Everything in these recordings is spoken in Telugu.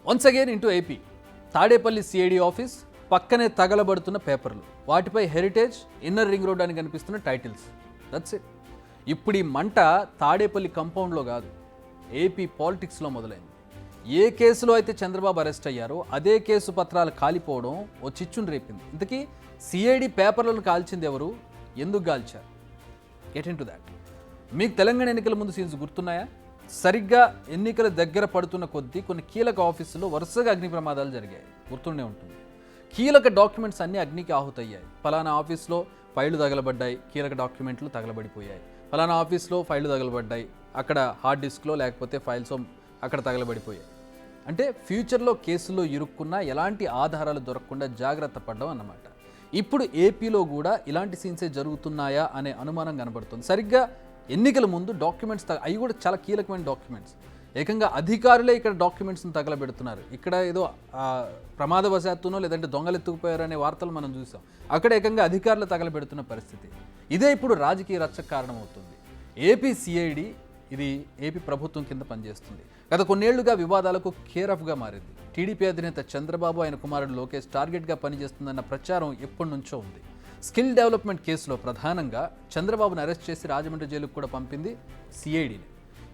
Once again into AP. Tadepalli CID office, పక్కనే తగలబడుతున్న పేపర్లు, వాటిపై హెరిటేజ్, ఇన్నర్ రింగ్ రోడ్ అని కనిపిస్తున్న టైటిల్స్. That's it. ఇప్పుడు ఈ మంట తాడేపల్లి కంపౌండ్లో కాదు, ఏపీ పాలిటిక్స్లో మొదలైంది. ఏ కేసులో అయితే చంద్రబాబు అరెస్ట్ అయ్యారో అదే కేసు పత్రాలు కాలిపోవడం ఓ చిచ్చును రేపింది. ఇంతకీ సిఐడి పేపర్లను కాల్చింది ఎవరు, ఎందుకు కాల్చారు? Get into that. మీకు తెలంగాణ ఎన్నికల ముందు సీన్స్ గుర్తున్నాయా? సరిగ్గా ఎన్నికల దగ్గర పడుతున్న కొద్దీ కొన్ని కీలక ఆఫీసుల్లో వరుసగా అగ్ని ప్రమాదాలు జరిగాయి. గుర్తుండే ఉంటుంది. కీలక డాక్యుమెంట్స్ అన్నీ అగ్నికి ఆహుతయ్యాయి. ఫలానా ఆఫీస్లో ఫైళ్లు తగలబడ్డాయి, కీలక డాక్యుమెంట్లు తగలబడిపోయాయి. ఫలానా ఆఫీస్లో ఫైళ్లు తగలబడ్డాయి, అక్కడ హార్డ్ డిస్క్లో లేకపోతే ఫైల్స్ అక్కడ తగలబడిపోయాయి. అంటే ఫ్యూచర్లో కేసుల్లో ఇరుక్కున్నా ఎలాంటి ఆధారాలు దొరకకుండా జాగ్రత్త పడ్డం అన్నమాట. ఇప్పుడు ఏపీలో కూడా ఇలాంటి సీన్సే జరుగుతున్నాయా అనే అనుమానం కనబడుతుంది. సరిగ్గా ఎన్నికల ముందు డాక్యుమెంట్స్ అవి కూడా చాలా కీలకమైన డాక్యుమెంట్స్. ఏకంగా అధికారులే ఇక్కడ డాక్యుమెంట్స్ని తగలబెడుతున్నారు. ఇక్కడ ఏదో ప్రమాదవశాత్తునో లేదంటే దొంగలు ఎత్తుకుపోయారనే వార్తలు మనం చూసాం. అక్కడ ఏకంగా అధికారులు తగలబెడుతున్న పరిస్థితి. ఇదే ఇప్పుడు రాజకీయ రచ్చకు కారణమవుతుంది. ఏపీ సిఐడి ఇది ఏపీ ప్రభుత్వం కింద పనిచేస్తుంది. గత కొన్నేళ్లుగా వివాదాలకు కేరాఫ్గా మారింది. టీడీపీ అధినేత చంద్రబాబు, ఆయన కుమారుడు లోకేష్ టార్గెట్గా పనిచేస్తుందన్న ప్రచారం ఎప్పటి నుంచో ఉంది. స్కిల్ డెవలప్మెంట్ కేసులో ప్రధానంగా చంద్రబాబును అరెస్ట్ చేసి రాజమండ్రి జైలుకు కూడా పంపింది సిఐడిని.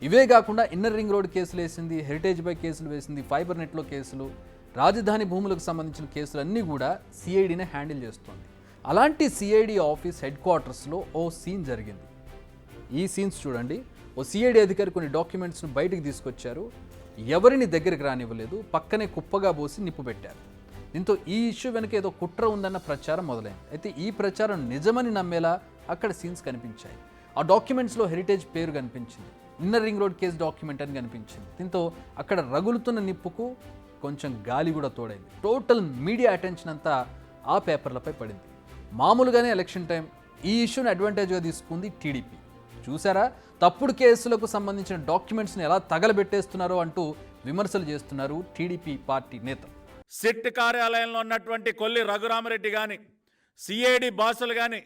ఇవే కాకుండా ఇన్నర్ రింగ్ రోడ్ కేసులు వేసింది, హెరిటేజ్ బై కేసులు వేసింది, ఫైబర్ నెట్లో కేసులు, రాజధాని భూములకు సంబంధించిన కేసులన్నీ కూడా సిఐడినే హ్యాండిల్ చేస్తోంది. అలాంటి సిఐడి ఆఫీస్ హెడ్ క్వార్టర్స్లో ఓ సీన్ జరిగింది. ఈ సీన్స్ చూడండి. ఓ సిఐడి అధికారి కొన్ని డాక్యుమెంట్స్ను బయటకు తీసుకొచ్చారు. ఎవరిని దగ్గరికి రానివ్వలేదు, పక్కనే కుప్పగా పోసి నిప్పు పెట్టారు. దీంతో ఈ ఇష్యూ వెనుక ఏదో కుట్ర ఉందన్న ప్రచారం మొదలైంది. అయితే ఈ ప్రచారం నిజమని నమ్మేలా అక్కడ సీన్స్ కనిపించాయి. ఆ డాక్యుమెంట్స్లో హెరిటేజ్ పేరు కనిపించింది, inner ring road case document అని కనిపించింది. దీంతో అక్కడ రగులుతున్న నిప్పుకు కొంచెం గాలి కూడా తోడైంది. టోటల్ మీడియా అటెన్షన్ అంతా ఆ పేపర్లపై పడింది. మామూలుగానే ఎలక్షన్ టైం ఈ ఇష్యూని అడ్వాంటేజ్గా తీసుకుంది టీడీపీ. చూసారా, తప్పుడు కేసులకు సంబంధించిన డాక్యుమెంట్స్ని ఎలా తగలబెట్టేస్తున్నారో అంటూ విమర్శలు చేస్తున్నారు టీడీపీ పార్టీ నేతలు. సిట్ కార్యాలయంలో ఉన్నటువంటి కొల్లి రఘురామరెడ్డి కానీ, సిఐడి బాసులు కానీ,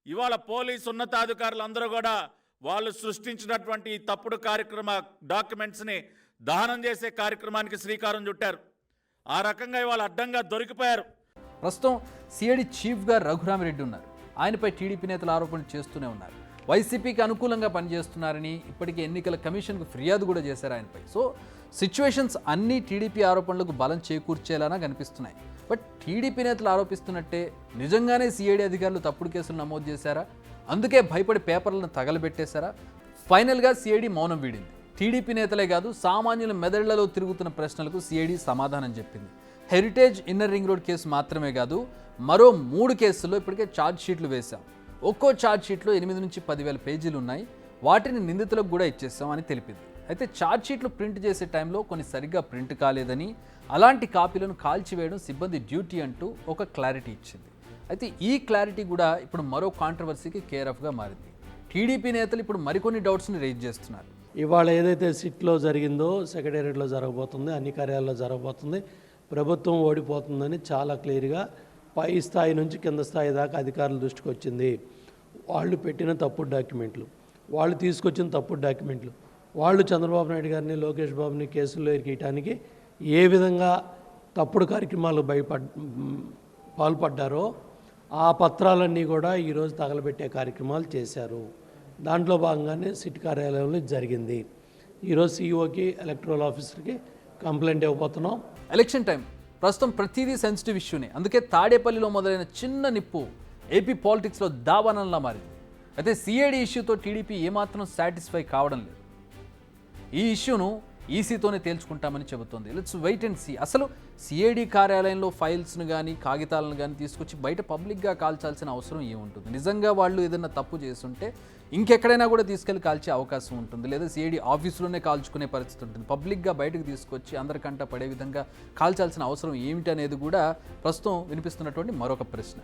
ఇవాళ పోలీసు ఉన్నతాధికారులు అందరూ కూడా వాళ్ళు సృష్టించినటువంటి ఈ తప్పుడు డాక్యుమెంట్స్ని దహనం చేసే కార్యక్రమానికి శ్రీకారం చుట్టారు. ఆ రకంగా ఇవాళ అడ్డంగా దొరికిపోయారు. ప్రస్తుతం సిఐడి చీఫ్గా రఘురామరెడ్డి ఉన్నారు. ఆయనపై టీడీపీ నేతలు ఆరోపణలు చేస్తూనే ఉన్నారు. వైసీపీకి అనుకూలంగా పనిచేస్తున్నారని ఇప్పటికే ఎన్నికల కమిషన్కు ఫిర్యాదు కూడా చేశారు ఆయనపై. సో సిచ్యువేషన్స్ అన్నీ టీడీపీ ఆరోపణలకు బలం చేకూర్చేలాగా కనిపిస్తున్నాయి. బట్ టీడీపీ నేతలు ఆరోపిస్తున్నట్టే నిజంగానే సిఐడి అధికారులు తప్పుడు కేసులు నమోదు చేశారా? అందుకే భయపడి పేపర్లను తగలబెట్టేశారా? ఫైనల్గా సిఐడి మౌనం వీడింది. టీడీపీ నేతలే కాదు, సామాన్యుల మెదళ్లలో తిరుగుతున్న ప్రశ్నలకు సిఐడి సమాధానం చెప్పింది. Heritage, inner ring road case మాత్రమే కాదు, మరో 3 కేసుల్లో ఇప్పటికే ఛార్జ్ షీట్లు వేశాం. ఒక్కో ఛార్జ్ షీట్లో 8 నుంచి 10,000 పేజీలు ఉన్నాయి. వాటిని నిందితులకు కూడా ఇచ్చేస్తాం అని తెలిపింది. అయితే ఛార్జ్ షీట్లు ప్రింట్ చేసే టైంలో కొన్ని సరిగ్గా ప్రింట్ కాలేదని, అలాంటి కాపీలను కాల్చివేయడం సిబ్బంది డ్యూటీ అంటూ ఒక క్లారిటీ ఇచ్చింది. అయితే ఈ క్లారిటీ కూడా ఇప్పుడు మరో కాంట్రవర్సీకి కేరాఫ్గా మారింది. టీడీపీ నేతలు ఇప్పుడు మరికొన్ని డౌట్స్ని రైజ్ చేస్తున్నారు. ఇవాళ ఏదైతే సిట్లో జరిగిందో సెక్రటేరియట్లో జరగబోతుంది, అన్ని కార్యాలయాల్లో జరగబోతుంది, ప్రభుత్వం ఓడిపోతుందని చాలా క్లియర్గా పై స్థాయి నుంచి కింద స్థాయి దాకా అధికారుల దృష్టికి వచ్చింది. వాళ్ళు పెట్టిన తప్పుడు డాక్యుమెంట్లు, వాళ్ళు తీసుకొచ్చిన తప్పుడు డాక్యుమెంట్లు, వాళ్ళు చంద్రబాబు నాయుడు గారిని, లోకేష్ బాబుని కేసుల్లో ఇరికియటానికి ఏ విధంగా తప్పుడు కార్యక్రమాలు పాల్పడ్డారో ఆ పత్రాలన్నీ కూడా ఈరోజు తగలబెట్టే కార్యక్రమాలు చేశారు. దాంట్లో భాగంగానే సిట్ కార్యాలయంలో జరిగింది. ఈరోజు సీఈఓకి, ఎలక్టరల్ ఆఫీసర్కి కంప్లైంట్ ఇవ్వబోతున్నాం. ఎలక్షన్ టైం ప్రస్తుతం ప్రతిదీ సెన్సిటివ్ ఇష్యూనే. అందుకే తాడేపల్లిలో మొదలైన చిన్న నిప్పు ఏపీ పాలిటిక్స్లో దావానంలా మారింది. అయితే సిఐడి ఇష్యూతో టీడీపీ ఏమాత్రం సాటిస్ఫై కావడం లేదు. ఈ ఇష్యూను ఈసీతోనే తేల్చుకుంటామని చెబుతోంది. Let's wait and see. అసలు సిఐడి కార్యాలయంలో ఫైల్స్ను కానీ కాగితాలను కానీ తీసుకొచ్చి బయట పబ్లిక్గా కాల్చాల్సిన అవసరం ఏముంటుంది? నిజంగా వాళ్ళు ఏదైనా తప్పు చేస్తుంటే ఇంకెక్కడైనా కూడా తీసుకెళ్లి కాల్చే అవకాశం ఉంటుంది, లేదా సిఐడి ఆఫీసులోనే కాల్చుకునే పరిస్థితి ఉంటుంది. పబ్లిక్గా బయటకు తీసుకొచ్చి అందరికంట పడే విధంగా కాల్చాల్సిన అవసరం ఏమిటి అనేది కూడా ప్రస్తుతం వినిపిస్తున్నటువంటి మరొక ప్రశ్న.